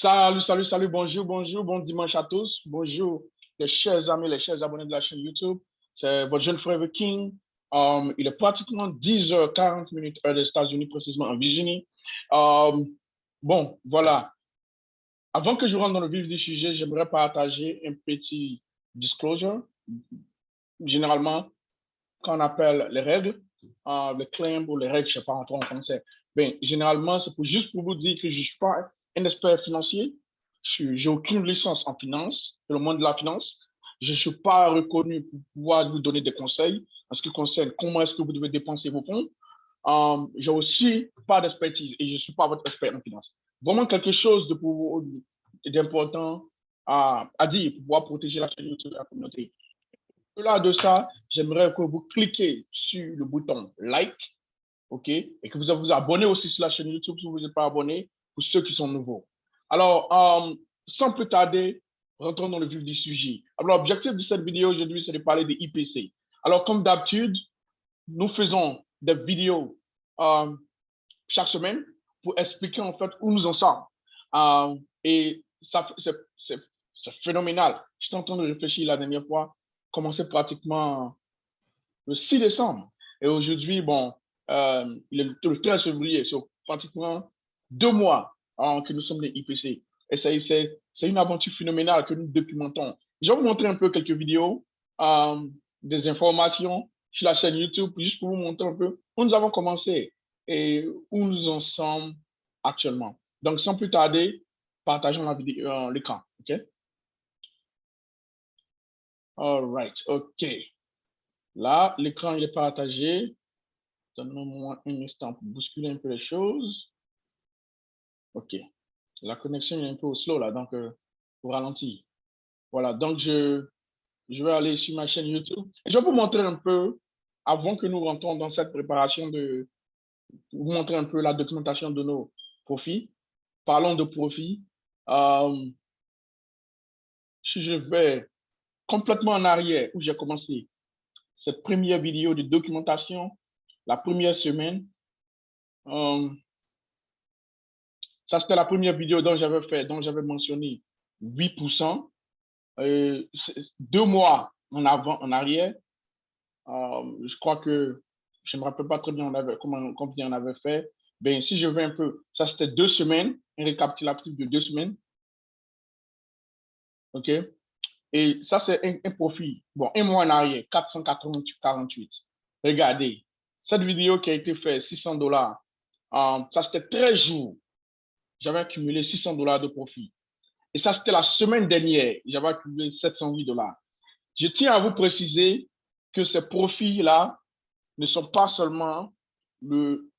Salut, bonjour, bon dimanche à tous. Bonjour, les chers amis, les chers abonnés de la chaîne YouTube. C'est votre jeune frère The King. Il est pratiquement 10h40 heure des États-Unis, précisément en Virginie. Voilà. Avant que je rentre dans le vif du sujet, j'aimerais partager un petit disclosure. Généralement, quand on appelle les règles, les claims ou les règles, je ne sais pas en français. Ben, généralement, c'est juste pour vous dire que je ne suis pas un expert financier. Je n'ai aucune licence en finance, dans le monde de la finance. Je ne suis pas reconnu pour pouvoir vous donner des conseils en ce qui concerne comment est-ce que vous devez dépenser vos fonds. J'ai aussi pas d'expertise et je ne suis pas votre expert en finance. Vraiment quelque chose d'important à dire pour pouvoir protéger la chaîne YouTube et la communauté. Au-delà de ça, j'aimerais que vous cliquez sur le bouton like, OK, et que vous vous abonnez aussi sur la chaîne YouTube si vous n'êtes pas abonné, pour ceux qui sont nouveaux. Alors, sans plus tarder, rentrons dans le vif du sujet. Alors, l'objectif de cette vidéo aujourd'hui, c'est de parler des IPC. Alors, comme d'habitude, nous faisons des vidéos chaque semaine pour expliquer en fait où nous en sommes. Et ça, c'est phénoménal. J'étais en train de réfléchir la dernière fois, commencer pratiquement le 6 décembre. Et aujourd'hui, bon, il est le 13 février, c'est pratiquement 2 mois que nous sommes des IPC. Et c'est une aventure phénoménale que nous documentons. Je vais vous montrer un peu quelques vidéos, des informations sur la chaîne YouTube, juste pour vous montrer un peu où nous avons commencé et où nous en sommes actuellement. Donc, sans plus tarder, partageons la vidéo, l'écran. OK? All right. OK. Là, l'écran il est partagé. Donnez-moi un instant pour bousculer un peu les choses. OK. La connexion est un peu slow là, donc pour ralentir. Voilà, donc je vais aller sur ma chaîne YouTube. Et je vais vous montrer un peu, avant que nous rentrons dans cette préparation, vous montrer un peu la documentation de nos profits. Parlons de profits. Si je vais complètement en arrière, où j'ai commencé cette première vidéo de documentation, la première semaine, ça, c'était la première vidéo dont j'avais mentionné 8%. 2 mois en arrière, je crois que je ne me rappelle pas très bien combien on avait fait. Ben, si je vais un peu, ça c'était 2 semaines, un récapitulatif de 2 semaines. OK? Et ça, c'est un profit. Bon, un mois en arrière, 448. Regardez, cette vidéo qui a été faite, $600, ça c'était 13 jours. J'avais accumulé $600 de profit. Et ça, c'était la semaine dernière. J'avais accumulé $708. Je tiens à vous préciser que ces profits-là ne sont pas seulement le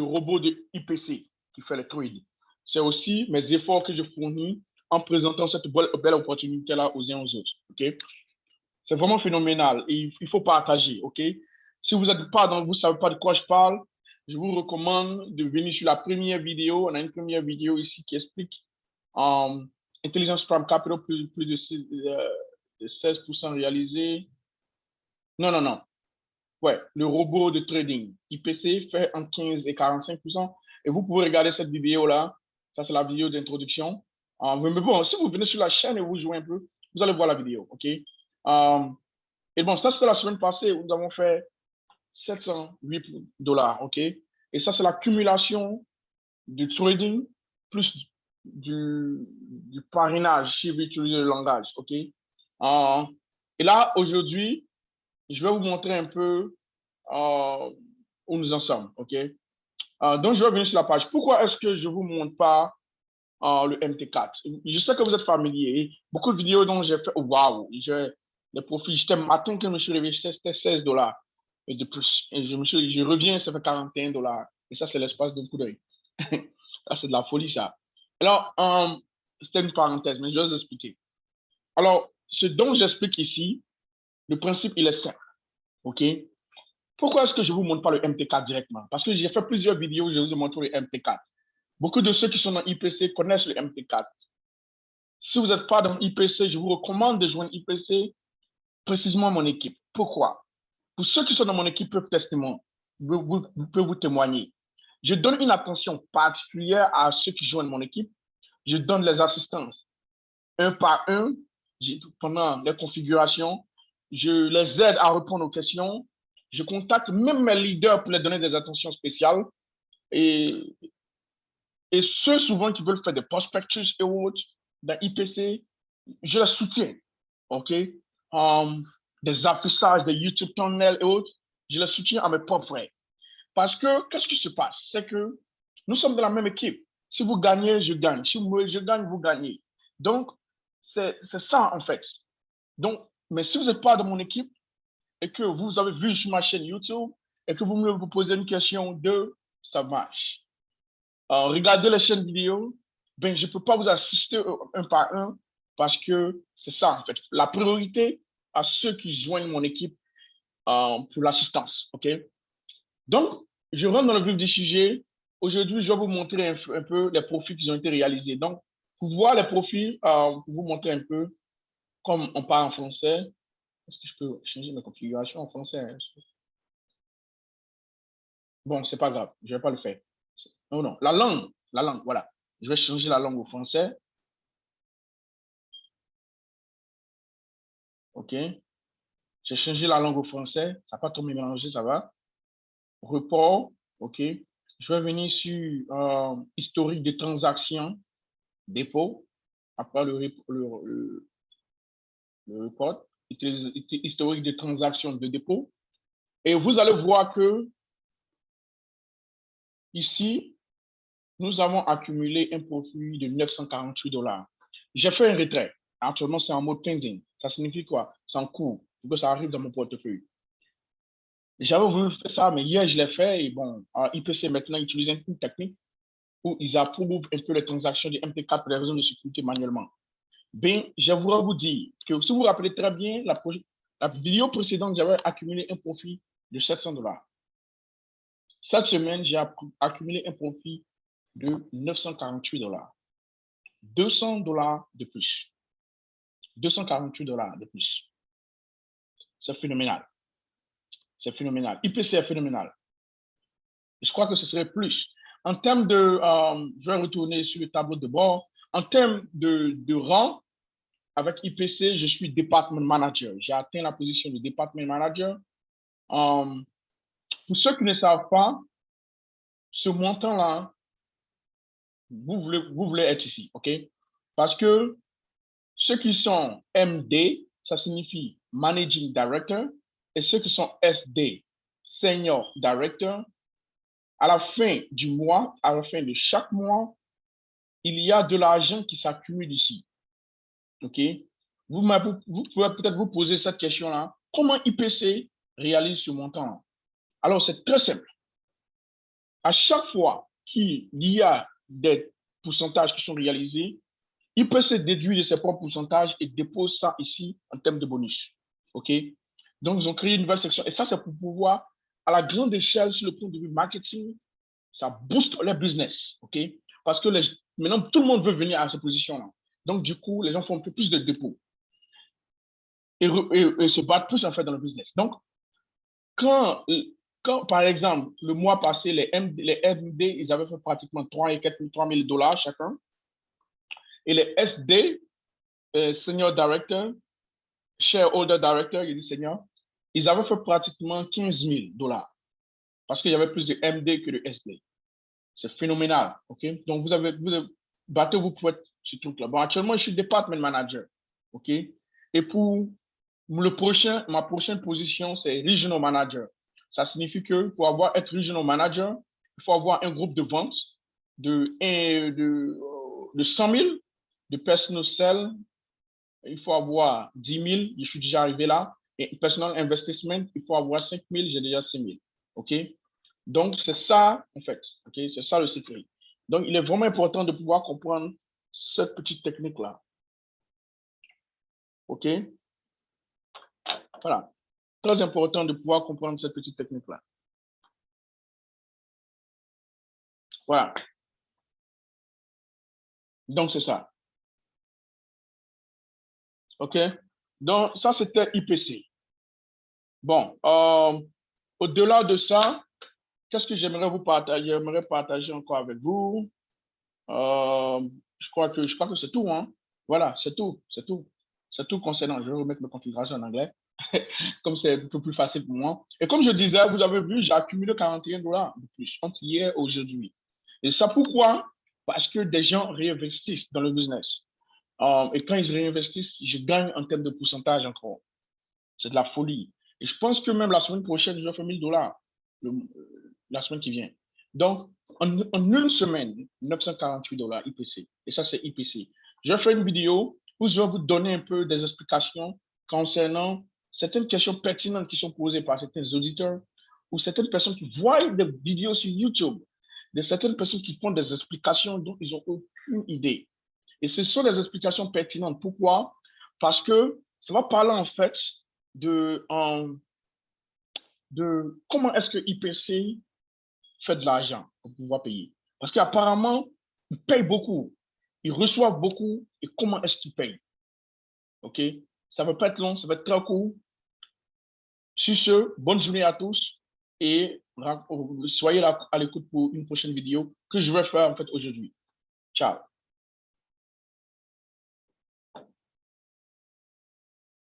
robot de IPC qui fait le trade. C'est aussi mes efforts que je fournis en présentant cette belle opportunité-là aux uns aux autres. Okay? C'est vraiment phénoménal et il faut partager. Okay? Si vous n'êtes pas vous ne savez pas de quoi je parle, je vous recommande de venir sur la première vidéo. On a une première vidéo ici qui explique Intelligence Prime Capital, plus de 16% réalisé. Non. Ouais, le robot de trading IPC fait entre 15 et 45%. Et vous pouvez regarder cette vidéo-là. Ça, c'est la vidéo d'introduction. Mais bon, si vous venez sur la chaîne et vous jouez un peu, vous allez voir la vidéo. OK? Et bon, ça, c'était la semaine passée où nous avons fait $708. OK? Et ça, c'est l'accumulation du trading plus du parrainage, si vous utilisez le langage. OK? Et là, aujourd'hui, je vais vous montrer un peu où nous en sommes. OK? Donc, je vais venir sur la page. Pourquoi est-ce que je ne vous montre pas le MT4? Je sais que vous êtes familier. Beaucoup de vidéos dont j'ai fait, waouh, les profits, j'étais matin quand je me suis réveillé, c'était $16 et de plus. Et je reviens, ça fait $41. Et ça, c'est l'espace d'un coup d'œil. Ça, c'est de la folie, ça. Alors, c'était une parenthèse, mais je vais vous expliquer. Alors, ce dont j'explique ici, le principe, il est simple. OK? Pourquoi est-ce que je ne vous montre pas le MT4 directement? Parce que j'ai fait plusieurs vidéos, je vous ai montré le MT4. Beaucoup de ceux qui sont dans IPC connaissent le MT4. Si vous n'êtes pas dans IPC, je vous recommande de joindre IPC, précisément mon équipe. Pourquoi? Pour ceux qui sont dans mon équipe peuvent vous témoigner. Je donne une attention particulière à ceux qui joignent mon équipe. je donne les assistances un par un pendant les configurations. Je les aide à répondre aux questions. Je contacte même mes leaders pour les donner des attentions spéciales. Et, et ceux souvent qui veulent faire des prospectus et autres dans IPC, je les soutiens. OK? Des affichages, des YouTube thumbnails et autres, je les soutiens à mes propres frais. Parce que, qu'est-ce qui se passe? C'est que nous sommes de la même équipe. Si vous gagnez, je gagne. Si je gagne, vous gagnez. Donc, c'est ça, en fait. Donc, mais si vous n'êtes pas de mon équipe et que vous avez vu sur ma chaîne YouTube et que vous me posez une question de ça marche. Regardez les chaînes vidéo, ben, je ne peux pas vous assister un par un parce que c'est ça, en fait. La priorité à ceux qui joignent mon équipe pour l'assistance. OK? Donc, je rentre dans le vif du sujet. Aujourd'hui, je vais vous montrer un peu les profils qui ont été réalisés. Donc, pour voir les profils, pour vous montrer un peu, comme on parle en français, est-ce que je peux changer ma configuration en français? Bon, c'est pas grave, je ne vais pas le faire. Non, non, la langue, voilà. Je vais changer la langue au français. OK. J'ai changé la langue au français. Ça n'a pas trop mélangé, ça va. Report. OK. Je vais venir sur historique des transactions, dépôt. Après le report, historique des transactions de dépôt. Et vous allez voir que ici, nous avons accumulé un profit de 948 $. J'ai fait un retrait. Actuellement, c'est en mode pending. Ça signifie quoi? C'est en cours. Pour que ça arrive dans mon portefeuille. J'avais voulu faire ça, mais hier, je l'ai fait. Et bon, IPC maintenant utilise une technique où ils approuvent un peu les transactions de MT4 pour les raisons de sécurité manuellement. Bien, je voudrais vous dire que si vous vous rappelez très bien, la vidéo précédente, j'avais accumulé un profit de 700 $. Cette semaine, j'ai accumulé un profit de 948 $. 200 $ de plus. 248 $ de plus. C'est phénoménal. C'est phénoménal. IPC est phénoménal. Je crois que ce serait plus. En termes de, je vais retourner sur le tableau de bord. En termes de rang, avec IPC, je suis Department Manager. J'ai atteint la position de Department Manager. Pour ceux qui ne savent pas, ce montant-là, vous voulez être ici, OK? Parce que ceux qui sont MD, ça signifie Managing Director, et ceux qui sont SD, Senior Director, à la fin du mois, à la fin de chaque mois, il y a de l'argent qui s'accumule ici. OK? Vous pouvez peut-être vous poser cette question-là. Comment IPC réalise ce montant? Alors, c'est très simple. À chaque fois qu'il y a des pourcentages qui sont réalisés, IPC déduit de ses propres pourcentages et dépose ça ici en termes de bonus. OK? Donc, ils ont créé une nouvelle section. Et ça, c'est pour pouvoir, à la grande échelle, sur le point de vue marketing, ça booste les business. OK? Parce que maintenant, tout le monde veut venir à cette position-là. Donc, du coup, les gens font un peu plus de dépôts et se battent plus en fait dans le business. Donc, quand par exemple, le mois passé, les MD, ils avaient fait pratiquement 3 et 3 000 $ chacun. Et les SD, Senior Director, Shareholder Director, il dit senior, ils avaient fait pratiquement 15 000 $ parce qu'il y avait plus de MD que de SD. C'est phénoménal. OK? Donc, battez-vous pour être ce truc-là. Bon, actuellement, je suis Department Manager. OK? Et pour ma prochaine position, c'est Regional Manager. Ça signifie que pour être Regional Manager, il faut avoir un groupe de vente de 100 000 de personal sell. Il faut avoir 10 000, je suis déjà arrivé là. Et personal investment, il faut avoir 5 000, j'ai déjà 6 000. OK? Donc, c'est ça, en fait. OK? C'est ça le secret. Donc, il est vraiment important de pouvoir comprendre cette petite technique-là. OK? Voilà. Très important de pouvoir comprendre cette petite technique-là. Voilà. Donc, c'est ça. OK? Donc, ça, c'était IPC. Bon, au-delà de ça, qu'est-ce que j'aimerais vous partager? J'aimerais partager encore avec vous. je crois que c'est tout, hein. Voilà, c'est tout, c'est tout. C'est tout concernant. Je vais remettre mes configurations en anglais, comme c'est un peu plus facile pour moi. Et comme je disais, vous avez vu, j'ai accumulé 41 dollars de plus entre hier et aujourd'hui. Et ça pourquoi? Parce que des gens réinvestissent dans le business. Et quand ils réinvestissent, je gagne en termes de pourcentage encore. C'est de la folie. Et je pense que même la semaine prochaine, je vais faire 1000 dollars la semaine qui vient. Donc, en une semaine, 948 dollars IPC. Et ça, c'est IPC. Je vais faire une vidéo où je vais vous donner un peu des explications concernant certaines questions pertinentes qui sont posées par certains auditeurs ou certaines personnes qui voient des vidéos sur YouTube, de certaines personnes qui font des explications dont ils n'ont aucune idée. Et ce sont des explications pertinentes. Pourquoi? Parce que ça va parler en fait de, de comment est-ce que IPC fait de l'argent pour pouvoir payer. Parce qu'apparemment, ils payent beaucoup, ils reçoivent beaucoup, et comment est-ce qu'ils payent? OK? Ça ne va pas être long, ça va être très court. Sur ce, bonne journée à tous et soyez là à l'écoute pour une prochaine vidéo que je vais faire en fait aujourd'hui. Ciao.